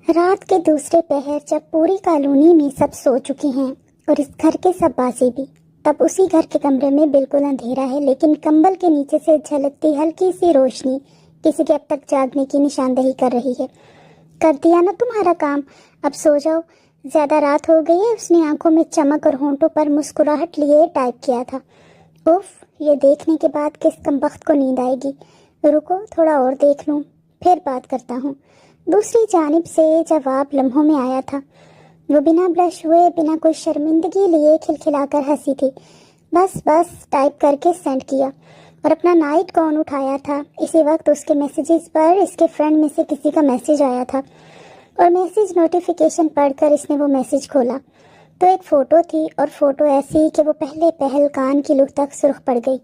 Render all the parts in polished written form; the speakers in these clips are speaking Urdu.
رات کے دوسرے پہر جب پوری کالونی میں سب سو چکے ہیں اور اس گھر کے سب باسی بھی، تب اسی گھر کے کمرے میں بالکل اندھیرا ہے، لیکن کمبل کے نیچے سے جھلکتی ہلکی سی روشنی کسی کے اب تک جاگنے کی نشاندہی کر رہی ہے۔ کر دیا نا تمہارا کام، اب سو جاؤ، زیادہ رات ہو گئی ہے۔ اس نے آنکھوں میں چمک اور ہونٹوں پر مسکراہٹ لیے ٹائپ کیا تھا۔ اوف، یہ دیکھنے کے بعد کس کمبخت کو نیند آئے گی؟ رکو تھوڑا اور دیکھ لوں، پھر بات کرتا ہوں۔ دوسری جانب سے جواب لمحوں میں آیا تھا۔ وہ بنا بلش ہوئے، بنا کوئی شرمندگی لیے کھلکھلا کر ہنسی تھی۔ بس ٹائپ کر کے سینڈ کیا اور اپنا نائٹ گون اٹھایا تھا۔ اسی وقت اس کے میسیجز پر اس کے فرینڈ میں سے کسی کا میسیج آیا تھا اور میسیج نوٹیفیکیشن پڑھ کر اس نے وہ میسیج کھولا تو ایک فوٹو تھی، اور فوٹو ایسی کہ وہ پہلے پہل کان کی لوح تک سرخ پڑ گئی۔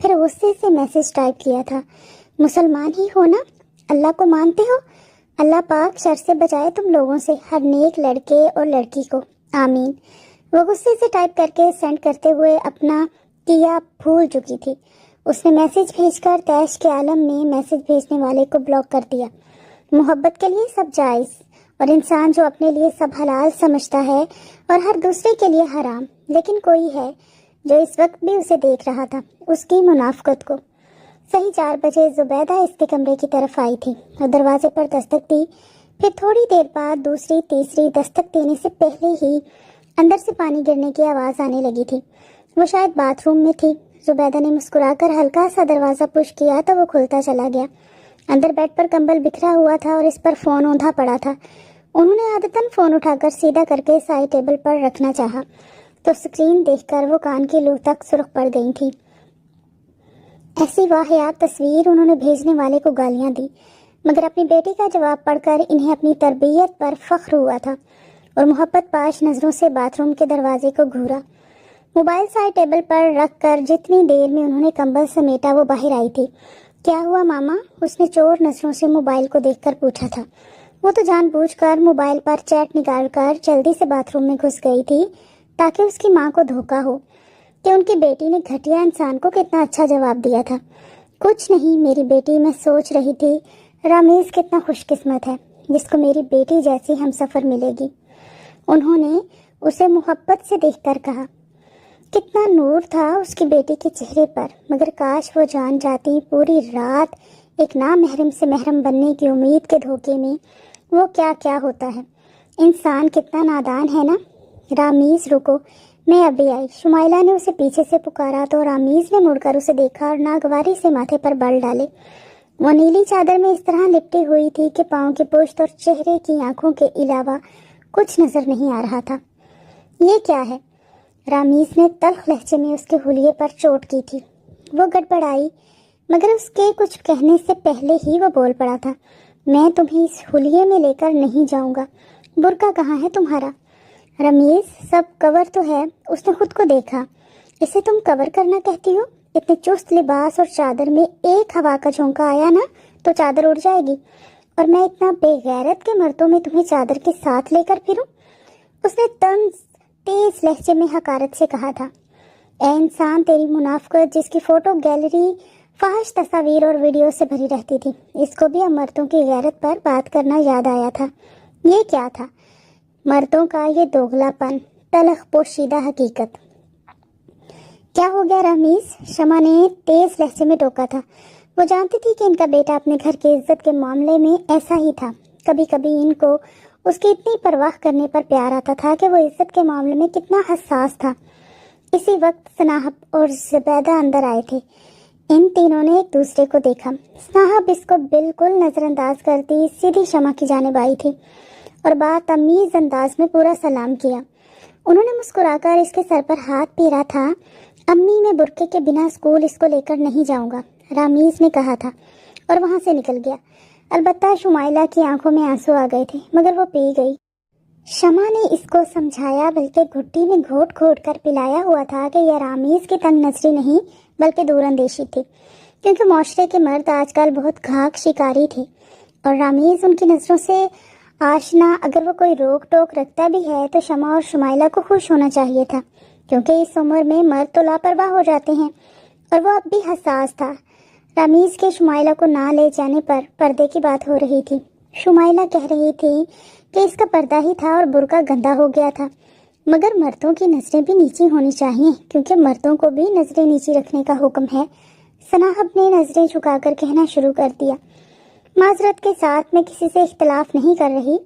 پھر غصے سے میسیج ٹائپ کیا تھا، مسلمان ہی ہو نا؟ اللہ کو مانتے ہو؟ اللہ پاک شر سے بچائے تم لوگوں سے، ہر نیک لڑکے اور لڑکی کو، آمین۔ وہ غصے سے ٹائپ کر کے سینڈ کرتے ہوئے اپنا کیا بھول چکی تھی۔ اس نے میسیج بھیج کر تیش کے عالم میں میسیج بھیجنے والے کو بلاک کر دیا۔ محبت کے لیے سب جائز، اور انسان جو اپنے لیے سب حلال سمجھتا ہے اور ہر دوسرے کے لیے حرام، لیکن کوئی ہے جو اس وقت بھی اسے دیکھ رہا تھا، اس کی منافقت کو۔ صحیح 4 بجے زبیدہ اس کے کمرے کی طرف آئی تھی اور دروازے پر دستک دی۔ پھر تھوڑی دیر بعد دوسری تیسری دستک دینے سے پہلے ہی اندر سے پانی گرنے کی آواز آنے لگی تھی۔ وہ شاید باتھ روم میں تھی۔ زبیدہ نے مسکرا کر ہلکا سا دروازہ پش کیا تو وہ کھلتا چلا گیا۔ اندر بیڈ پر کمبل بکھرا ہوا تھا اور اس پر فون اوندھا پڑا تھا۔ انہوں نے عادتاً فون اٹھا کر سیدھا کر کے سائڈ ٹیبل پر رکھنا چاہا تو اسکرین دیکھ کر وہ کان کی لوح تک سرخ پڑ گئی تھی۔ ایسی واہیات تصویر انہوں نے بھیجنے والے کو گالیاں دی، مگر اپنی بیٹی کا جواب پڑھ کر انہیں اپنی تربیت پر فخر ہوا تھا اور محبت پاش نظروں سے باتھ روم کے دروازے کو گھورا۔ موبائل سائڈ ٹیبل پر رکھ کر جتنی دیر میں انہوں نے کمبل سمیٹا وہ باہر آئی تھی۔ کیا ہوا ماما؟ اس نے چور نظروں سے موبائل کو دیکھ کر پوچھا تھا۔ وہ تو جان بوجھ کر موبائل پر چیٹ نکال کر جلدی سے باتھ روم میں گھس گئی تھی تاکہ اس کی ماں کو دھوکا ہو کہ ان کی بیٹی نے گھٹیا انسان کو کتنا اچھا جواب دیا تھا۔ کچھ نہیں میری بیٹی، میں سوچ رہی تھی رامیز کتنا خوش قسمت ہے جس کو میری بیٹی جیسی ہم سفر ملے گی۔ انہوں نے اسے محبت سے دیکھ کر کہا۔ کتنا نور تھا اس کی بیٹی کے چہرے پر، مگر کاش وہ جان جاتی پوری رات ایک نامحرم سے محرم بننے کی امید کے دھوکے میں وہ کیا کیا ہوتا ہے۔ انسان کتنا نادان ہے نا۔ رامیز رکو، میں ابھی آئی۔ شمائلہ نے اسے پیچھے سے پکارا تو رامیز نے مڑ کر اسے دیکھا اور ناگواری سے ماتھے پر بال ڈالے۔ وہ نیلی چادر میں اس طرح لپٹی ہوئی تھی کہ پاؤں کی پشت اور چہرے کی آنکھوں کے علاوہ کچھ نظر نہیں آ رہا تھا۔ یہ کیا ہے؟ رامیز نے تلخ لہجے میں اس کے حلیے پر چوٹ کی تھی۔ وہ گڑبڑائی، مگر اس کے کچھ کہنے سے پہلے ہی وہ بول پڑا تھا، میں تمہیں اس حلیے میں لے کر نہیں جاؤں گا۔ برقع کہاں ہے تمہارا؟ رمیز سب کور تو ہے۔ اس نے خود کو دیکھا۔ اسے تم کور کرنا کہتی ہو؟ اتنے چست لباس اور چادر میں ایک ہوا کا جھونکا آیا نا تو چادر اڑ جائے گی، اور میں اتنا بے غیرت کے مردوں میں تمہیں چادر کے ساتھ لے کر پھروں؟ اس نے تیز لہجے میں حقارت سے کہا تھا۔ اے انسان، تیری منافقت جس کی فوٹو گیلری فحش تصاویر اور ویڈیو سے بھری رہتی تھی، اس کو بھی اب مردوں کی غیرت پر بات کرنا یاد آیا تھا۔ یہ کیا تھا؟ مردوں کا یہ دوغلا پن، تلخ پوشیدہ حقیقت۔ کیا ہو گیا رامیز؟ شمع نے تیز لہجے میں ٹوکا تھا۔ وہ جانتی تھی کہ ان کا بیٹا اپنے گھر کی عزت کے معاملے میں ایسا ہی تھا۔ کبھی کبھی ان کو اس کی اتنی پرواہ کرنے پر پیار آتا تھا کہ وہ عزت کے معاملے میں کتنا حساس تھا۔ اسی وقت سناہب اور زبیدہ اندر آئے تھے۔ ان تینوں نے ایک دوسرے کو دیکھا۔ سناہب اس کو بالکل نظر انداز کرتی سیدھی شمع کی جانب آئی تھی اور بدتمیز انداز میں پورا سلام کیا۔ انہوں نے مسکرا کر اس کے سر پر ہاتھ پھیرا تھا۔ امی، میں برقعے کے بنا اسکول اس کو لے کر نہیں جاؤں گا، رامیز نے کہا تھا اور وہاں سے نکل گیا۔ البتہ شمائلہ کی آنکھوں میں آنسو آ گئے تھے، مگر وہ پی گئی۔ شمع نے اس کو سمجھایا، بلکہ گھٹی میں گھوٹ گھوٹ کر پلایا ہوا تھا کہ یہ رامیز کی تنگ نظری نہیں بلکہ دور اندیشی تھی، کیونکہ معاشرے کے مرد آج کل بہت گھاک شکاری تھے اور رامیز ان کی نظروں سے آشنا۔ اگر وہ کوئی روک ٹوک رکھتا بھی ہے تو شمع اور شمائلہ کو خوش ہونا چاہیے تھا، کیونکہ اس عمر میں مرد تو لاپرواہ ہو جاتے ہیں، اور وہ اب بھی حساس تھا۔ رامیز کے شمائلہ کو نہ لے جانے پر پردے کی بات ہو رہی تھی۔ شمائلہ کہہ رہی تھی کہ اس کا پردہ ہی تھا اور برقع گندا ہو گیا تھا، مگر مردوں کی نظریں بھی نیچی ہونی چاہیے کیونکہ مردوں کو بھی نظریں نیچی رکھنے کا حکم ہے۔ سناحب نے نظریں جھکا کر کہنا شروع کر دیا، معذرت کے ساتھ میں کسی سے اختلاف نہیں کر رہی،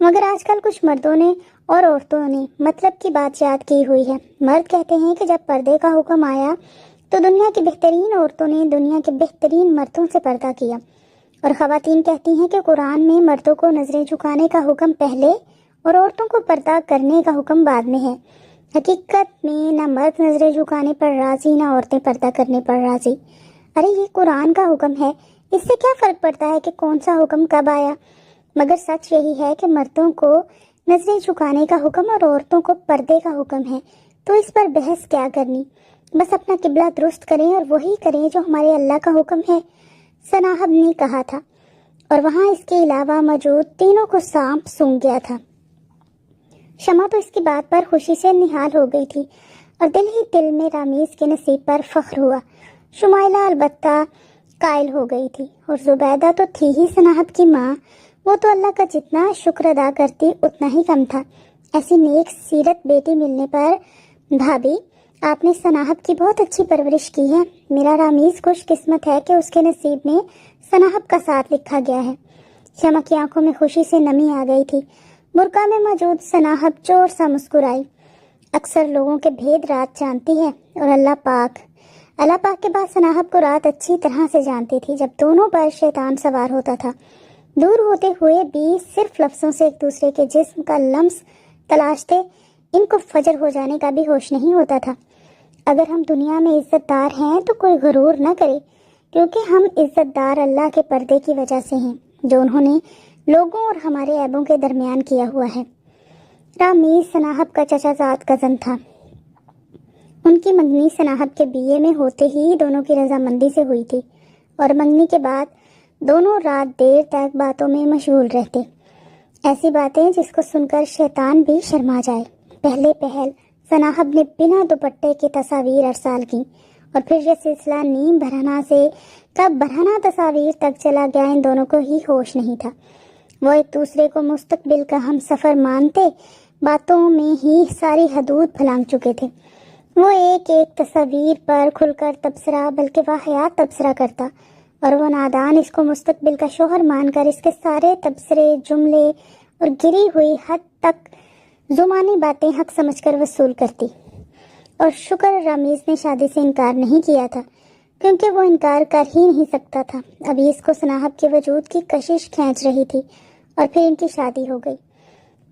مگر آج کل کچھ مردوں نے اور عورتوں نے مطلب کی بات یاد کی ہوئی ہے۔ مرد کہتے ہیں کہ جب پردے کا حکم آیا تو دنیا کی بہترین عورتوں نے دنیا کے بہترین مردوں سے پردہ کیا، اور خواتین کہتی ہیں کہ قرآن میں مردوں کو نظریں جھکانے کا حکم پہلے اور عورتوں کو پردہ کرنے کا حکم بعد میں ہے۔ حقیقت میں نہ مرد نظریں جھکانے پر راضی نہ عورتیں پردہ کرنے پر راضی۔ ارے یہ قرآن کا حکم ہے، اس سے کیا فرق پڑتا ہے کہ کون سا حکم کب آیا؟ مگر سچ یہی ہے کہ مردوں کو نظریں جھکانے کا حکم اور عورتوں کو پردے کا حکم ہے، تو اس پر بحث کیا کرنی؟ بس اپنا قبلہ درست کریں اور وہی کریں جو ہمارے اللہ کا حکم ہے، سناحب نے کہا تھا، اور وہاں اس کے علاوہ موجود تینوں کو سانپ سونگھ گیا تھا۔ شمع تو اس کی بات پر خوشی سے نہال ہو گئی تھی اور دل ہی دل میں رامیز کے نصیب پر فخر ہوا۔ شمائلہ البتہ قائل ہو گئی تھی، اور زبیدہ تو تھی ہی سناحب کی ماں، وہ تو اللہ کا جتنا شکر ادا کرتی اتنا ہی کم تھا۔ ایسی نیک سیرت بیٹی ملنے پر بھابھی آپ نے سناحب کی بہت اچھی پرورش کی ہے، میرا رامیز خوش قسمت ہے کہ اس کے نصیب میں سناحب کا ساتھ لکھا گیا ہے۔ شمع کی آنکھوں میں خوشی سے نمی آ گئی تھی۔ برقع میں موجود سناحب چور سا مسکرائی۔ اکثر لوگوں کے بھید رات جانتی ہے، اور اللہ پاک کے بعد سناحب کو رات اچھی طرح سے جانتی تھی، جب دونوں پر شیطان سوار ہوتا تھا۔ دور ہوتے ہوئے بھی صرف لفظوں سے ایک دوسرے کے جسم کا لمس تلاشتے، ان کو فجر ہو جانے کا بھی ہوش نہیں ہوتا تھا۔ اگر ہم دنیا میں عزت دار ہیں تو کوئی غرور نہ کرے، کیونکہ ہم عزت دار اللہ کے پردے کی وجہ سے ہیں جو انہوں نے لوگوں اور ہمارے عیبوں کے درمیان کیا ہوا ہے۔ رامیز سناحب کا چچا زاد کزن تھا۔ ان کی منگنی سناحب کے BA میں ہوتے ہی دونوں کی رضامندی سے ہوئی تھی، اور منگنی کے بعد دونوں رات دیر تک باتوں میں مشغول رہتے، ایسی باتیں جس کو سن کر شیطان بھی شرما جائے۔ پہلے پہل سناحب نے بنا دوپٹے کے تصاویر ارسال کی، اور پھر یہ سلسلہ نیم برہنہ سے کب برہنہ تصاویر تک چلا گیا ان دونوں کو ہی ہوش نہیں تھا۔ وہ ایک دوسرے کو مستقبل کا ہم سفر مانتے، باتوں میں ہی ساری حدود پھلانگ چکے تھے۔ وہ ایک ایک تصویر پر کھل کر تبصرہ بلکہ واقعات تبصرہ کرتا، اور وہ نادان اس کو مستقبل کا شوہر مان کر اس کے سارے تبصرے، جملے اور گری ہوئی حد تک زمانی باتیں حق سمجھ کر وصول کرتی۔ اور شکر رامیز نے شادی سے انکار نہیں کیا تھا، کیونکہ وہ انکار کر ہی نہیں سکتا تھا۔ ابھی اس کو سناحب کے وجود کی کشش کھینچ رہی تھی، اور پھر ان کی شادی ہو گئی۔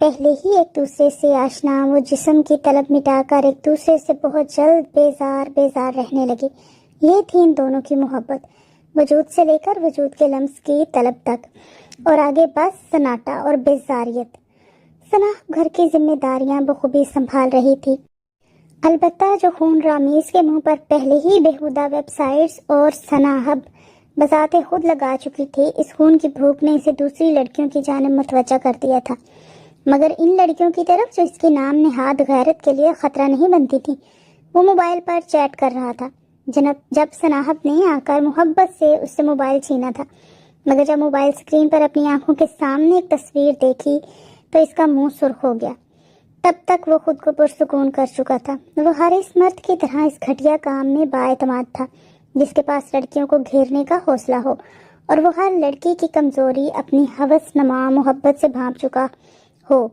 پہلے ہی ایک دوسرے سے آشنا، وہ جسم کی طلب مٹا کر ایک دوسرے سے بہت جلد بیزار رہنے لگے۔ یہ تھی ان دونوں کی محبت، وجود سے لے کر وجود کے لمس کی طلب تک، اور آگے بس سناٹا اور بیزاریت۔ سناحب گھر کی ذمہ داریاں بخوبی سنبھال رہی تھی، البتہ جو خون رامیز کے منہ پر پہلے ہی بےہودہ ویب سائٹس اور سناحب بذات خود لگا چکی تھی، اس خون کی بھوک نے اسے دوسری لڑکیوں کی جانب متوجہ کر دیا تھا، مگر ان لڑکیوں کی طرف جو اس کے نام نہاد غیرت کے لیے خطرہ نہیں بنتی تھی۔ وہ موبائل پر چیٹ کر رہا تھا جب سناحب نے آ کر محبت سے اس سے موبائل چھینا تھا، مگر جب موبائل اسکرین پر اپنی آنکھوں کے سامنے ایک تصویر دیکھی تو اس کا منہ سرخ ہو گیا۔ تب تک وہ خود کو پرسکون کر چکا تھا۔ وہ ہر اس مرد کی طرح اس گھٹیا کام میں بااعتماد تھا جس کے پاس لڑکیوں کو گھیرنے کا حوصلہ ہو، اور وہ ہر لڑکی کی کمزوری اپنی ہوس نما محبت سے بھانپ چکا ہو۔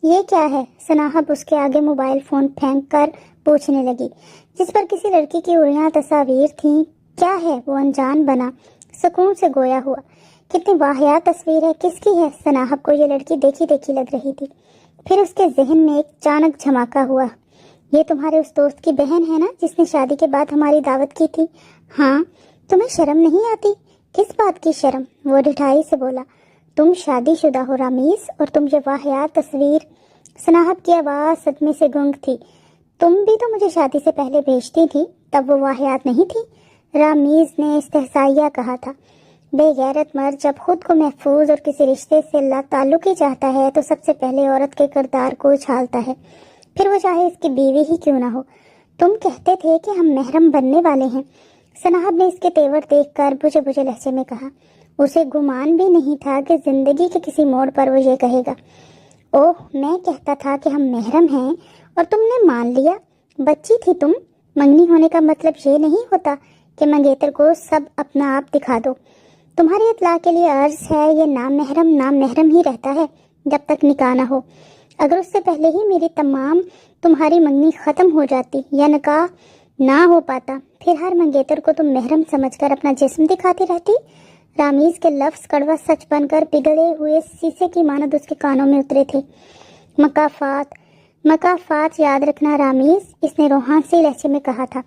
یہ کیا ہے؟ سناحب اس کے آگے موبائل فون پھینک کر پوچھنے لگی، جس پر کسی لڑکی کی اڑیاں تصاویر تھیں۔ کیا ہے؟ وہ انجان بنا، سکون سے گویا ہوا۔ کتنی واحیات تصویر ہے، کس کی ہے؟ سناحب کو یہ لڑکی دیکھی دیکھی لگ رہی تھی۔ پھر اس کے ذہن میں ایک اچانک جھماکا ہوا۔ یہ تمہارے اس دوست کی بہن ہے نا جس نے شادی کے بعد ہماری دعوت کی تھی؟ ہاں۔ تمہیں شرم نہیں آتی؟ کس بات کی شرم؟ وہ ڈٹھائی سے بولا۔ تم شادی شدہ ہو رامیز، اور تم یہ واحیات تصویر۔ سناحب کی آواز صدمے سے گنگ تھی۔ تم بھی تو مجھے شادی سے پہلے بھیجتی تھی، تب وہ واحیات نہیں تھی؟ رامیز نے استحصائیہ کہا تھا۔ بے غیرت مرد جب خود کو محفوظ اور کسی رشتے سے لا تعلق ہی چاہتا ہے تو سب سے پہلے عورت کے کردار کو اچھالتا ہے، پھر وہ چاہے اس کی بیوی ہی کیوں نہ ہو۔ تم کہتے تھے کہ ہم محرم بننے والے ہیں، سناحب نے اس کے تیور دیکھ کر بجھے بجھے لہجے میں کہا۔ اسے گمان بھی نہیں تھا کہ زندگی کے کسی موڑ پر وہ یہ کہے گا، اوہ میں کہتا تھا کہ ہم محرم ہیں اور تم نے مان لیا۔ بچی تھی تم، منگنی ہونے کا مطلب یہ نہیں ہوتا کہ منگیتر کو سب اپنا آپ دکھا دو۔ تمہاری اطلاع کے لیے عرض ہے، یہ نام محرم ہی رہتا ہے جب تک نکاح نہ ہو۔ اگر اس سے پہلے ہی میری تمام تمہاری منگنی ختم ہو جاتی یا نکاح نہ ہو پاتا، پھر ہر منگیتر کو تم محرم سمجھ کر اپنا جسم دکھاتی رہتی۔ رامیز کے لفظ کڑوا سچ بن کر پگھلے ہوئے شیشے کی مانند اس کے کانوں میں اترے تھے۔ مکافات یاد رکھنا رامیز، اس نے روحانسی لہجے میں کہا تھا،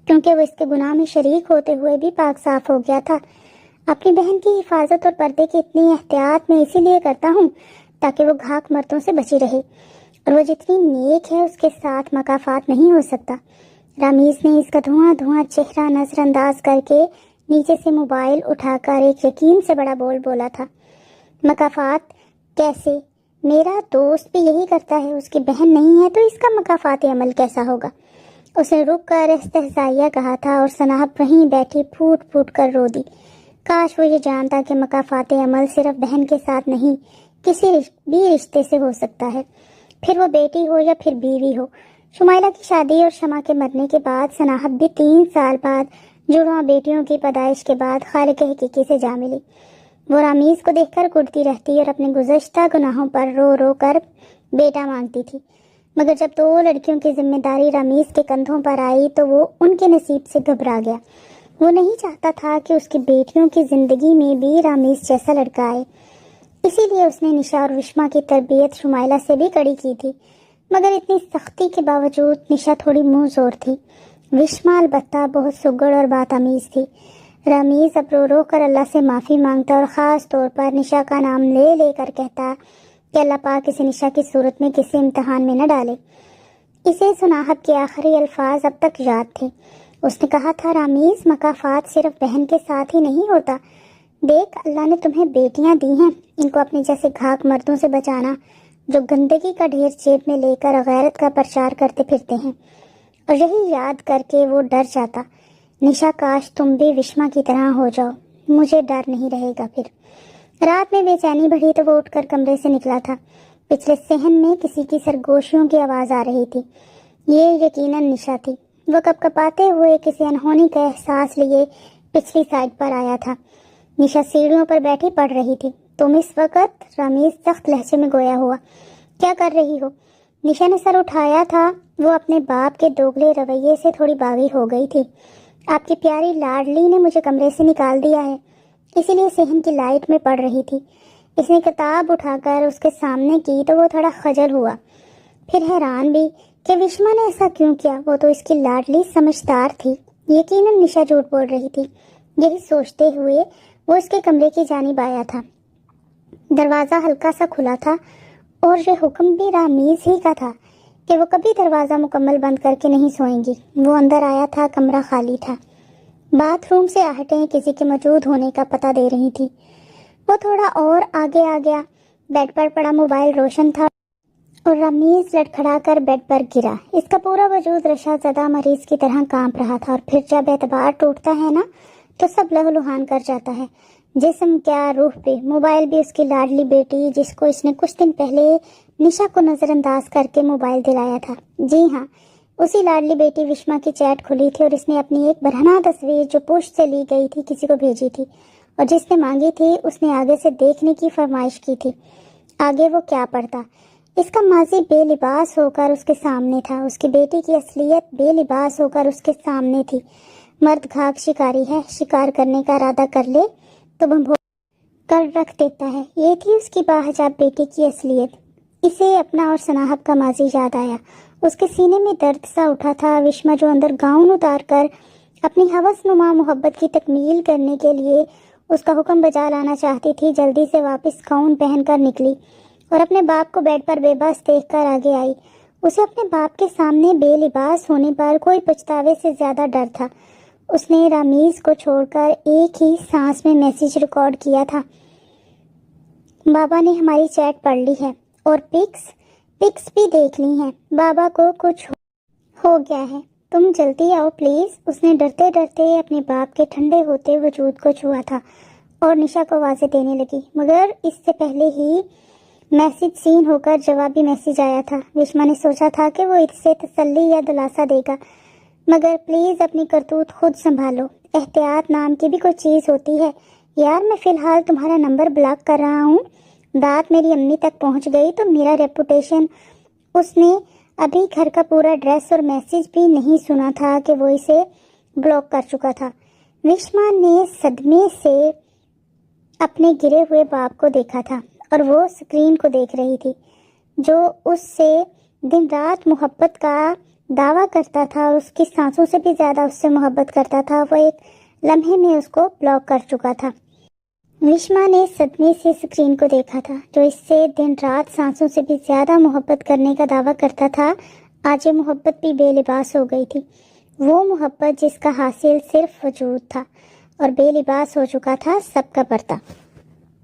کیونکہ وہ اس کے گناہ میں شریک ہوتے ہوئے بھی پاک صاف ہو گیا تھا۔ اپنی بہن کی حفاظت اور پردے کی اتنی احتیاط میں اسی لیے کرتا ہوں تاکہ وہ گھاک مردوں سے بچی رہے، اور وہ جتنی نیک ہے اس کے ساتھ مکافات نہیں ہو سکتا۔ رامیز نے اس کا دھواں چہرہ نظر انداز کر کے نیچے سے موبائل اٹھا کر ایک یقین سے بڑا بول بولا تھا، مکافات کیسے؟ میرا دوست بھی یہی کرتا ہے، اس کی بہن نہیں ہے تو اس کا مکافات عمل کیسا ہوگا؟ اس نے رک کر استہزائیہ کہا تھا، اور سناہب وہیں بیٹھی پھوٹ پھوٹ کر رو دی۔ کاش وہ یہ جانتا کہ مکافات عمل صرف بہن کے ساتھ نہیں، کسی بھی رشتے سے ہو سکتا ہے، پھر وہ بیٹی ہو یا پھر بیوی ہو۔ شمائلہ کی شادی اور شمع کے مرنے کے بعد سناہب بھی 3 سال بعد جڑواں بیٹیوں کی پیدائش کے بعد خالق حقیقی سے جا ملی۔ وہ رامیز کو دیکھ کر کرتی رہتی اور اپنے گزشتہ گناہوں پر رو رو کر بیٹا مانگتی تھی، مگر جب 2 لڑکیوں کی ذمہ داری رامیز کے کندھوں پر آئی تو وہ ان کے نصیب سے گھبرا گیا۔ وہ نہیں چاہتا تھا کہ اس کی بیٹیوں کی زندگی میں بھی رامیز جیسا لڑکا آئے، اسی لیے اس نے نشا اور وشما کی تربیت شمائلہ سے بھی کڑی کی تھی، مگر اتنی سختی کے باوجود نشا تھوڑی منہ زور تھی، وشما البتہ بہت سگڑ اور بات آمیز تھی۔ رامیز اب رو رو کر اللہ سے معافی مانگتا اور خاص طور پر نشا کا نام لے لے کر کہتا کہ اللہ پاک اسے نشا کی صورت میں کسی امتحان میں نہ ڈالے۔ اسے سناہب کے آخری الفاظ اب تک یاد تھے۔ اس نے کہا تھا، رامیز مکافات صرف بہن کے ساتھ ہی نہیں ہوتا، دیکھ اللہ نے تمہیں بیٹیاں دی ہیں، ان کو اپنے جیسے گھاک مردوں سے بچانا جو گندگی کا ڈھیر جیب میں لے کر غیرت کا پرچار کرتے پھرتے ہیں۔ اور یہی یاد کر کے وہ ڈر جاتا، نشا کاش تم بھی وشما کی طرح ہو جاؤ، مجھے ڈر نہیں رہے گا۔ پھر رات میں بے چینی بڑھی تو وہ اٹھ کر کمرے سے نکلا تھا۔ پچھلے صحن میں کسی کی سرگوشیوں کی آواز آ رہی تھی، یہ یقیناً نشا تھی۔ وہ کپ کپاتے ہوئے کسی انہونی کا احساس لیے پچھلی سائڈ پر آیا تھا۔ نشا سیڑھیوں پر بیٹھی پڑھ رہی تھی۔ تم اس وقت؟ رامیز سخت لہجے میں گویا ہوا، کیا کر رہی ہو؟ نشا نے سر اٹھایا تھا، وہ اپنے باپ کے دوگلے رویے سے تھوڑی باغی ہو گئی تھی۔ آپ کی پیاری لاڈلی نے مجھے کمرے سے نکال دیا ہے، اسی لیے صحن کی لائٹ میں پڑھ رہی تھی۔ اس نے کتاب اٹھا کر اس کے سامنے کی تو وہ تھوڑا خجل ہوا، پھر حیران بھی کہ وشما نے ایسا کیوں کیا۔ وہ تو اس کی لاڈلی سمجھدار تھی، یقیناً نشا جھوٹ بول رہی تھی۔ یہی سوچتے ہوئے وہ اس کے کمرے کی جانب آیا تھا۔ دروازہ ہلکا سا کھلا تھا اور یہ حکم بھی رامیز ہی کا تھا کہ وہ کبھی دروازہ مکمل بند کر کے نہیں سوئیں گی۔ وہ اندر آیا تھا، کمرہ خالی تھا، باتھ روم سے آہٹیں کسی کے موجود ہونے کا پتہ دے رہی تھی۔ وہ تھوڑا اور آگے آ گیا، بیڈ پر پڑا موبائل روشن تھا اور رامیز لڑکھڑا کر بیڈ پر گرا۔ اس کا پورا وجود رشا زدہ مریض کی طرح کانپ رہا تھا، اور پھر جب اعتبار ٹوٹتا ہے نا تو سب لہو لہان کر جاتا ہے، جسم کیا روح بھی۔ موبائل بھی اس کی لاڈلی بیٹی جس کو اس نے کچھ دن پہلے نشا کو نظر انداز کر کے موبائل دلایا تھا، جی ہاں اسی لاڈلی بیٹی وشما کی چیٹ کھلی تھی، اور اس نے اپنی ایک برہنہ تصویر جو پشت سے لی گئی تھی کسی کو بھیجی تھی، اور جس نے مانگی تھی اس نے آگے سے دیکھنے کی فرمائش کی تھی۔ آگے وہ کیا پڑھتا؟ اس کا ماضی بے لباس ہو کر اس کے سامنے تھا، اس کی بیٹی کی اصلیت بے لباس ہو کر اس کے سامنے تھی۔ مرد گھاک شکاری ہے، شکار کرنے کا ارادہ کر لے تو بھنبھوڑ کر رکھ دیتا ہے۔ یہ تھی اس کی باحجاب بیٹی کی اصلیت۔ اسے اپنا اور سناہب کا ماضی یاد آیا، اس کے سینے میں درد سا اٹھا تھا۔ وشما جو اندر گاؤن اتار کر اپنی ہوس نما محبت کی تکمیل کرنے کے لیے اس کا حکم بجا لانا چاہتی تھی، جلدی سے واپس گاؤن پہن کر نکلی اور اپنے باپ کو بیڈ پر بے بس دیکھ کر آگے آئی۔ اسے اپنے باپ کے سامنے بے لباس ہونے پر کوئی پچھتاوے سے زیادہ ڈر تھا۔ اس نے رامیز کو چھوڑ کر ایک ہی سانس میں میسیج ریکارڈ کیا تھا، بابا نے ہماری چیٹ پڑھ لی ہے اور پکس بھی دیکھ لی ہیں، بابا کو کچھ ہو گیا ہے، تم جلدی آؤ پلیز۔ اس نے ڈرتے ڈرتے اپنے باپ کے ٹھنڈے ہوتے وجود کو چھوا تھا اور نشا کو آوازیں دینے لگی، مگر اس سے پہلے ہی میسج سین ہو کر جوابی میسج آیا تھا۔ وشما نے سوچا تھا کہ وہ اسے تسلی یا دلاسا دے گا، مگر پلیز اپنی کرتوت خود سنبھالو، احتیاط نام کی بھی کوئی چیز ہوتی ہے۔ یار میں فی الحال تمہارا نمبر بلاک کر رہا ہوں، بات میری امی تک پہنچ گئی تو میرا ریپوٹیشن۔ اس نے ابھی گھر کا پورا ایڈریس اور میسج بھی نہیں سنا تھا کہ وہ اسے بلاک کر چکا تھا۔ وشما نے صدمے سے اپنے گرے ہوئے باپ کو دیکھا تھا اور وہ اسکرین کو دیکھ رہی تھی جو اس سے دن رات محبت کا دعویٰ کرتا تھا اور اس کی سانسوں سے بھی زیادہ اس سے محبت کرتا تھا۔ وہ ایک لمحے میں اس کو بلاک کر چکا تھا۔ وشما نے صدمے سے اسکرین کو دیکھا تھا جو اس سے دن رات سانسوں سے بھی زیادہ محبت کرنے کا دعویٰ کرتا تھا۔ آج یہ محبت بھی بے لباس ہو گئی تھی، وہ محبت جس کا حاصل صرف وجود تھا اور بے لباس ہو چکا تھا سب کا پردہ۔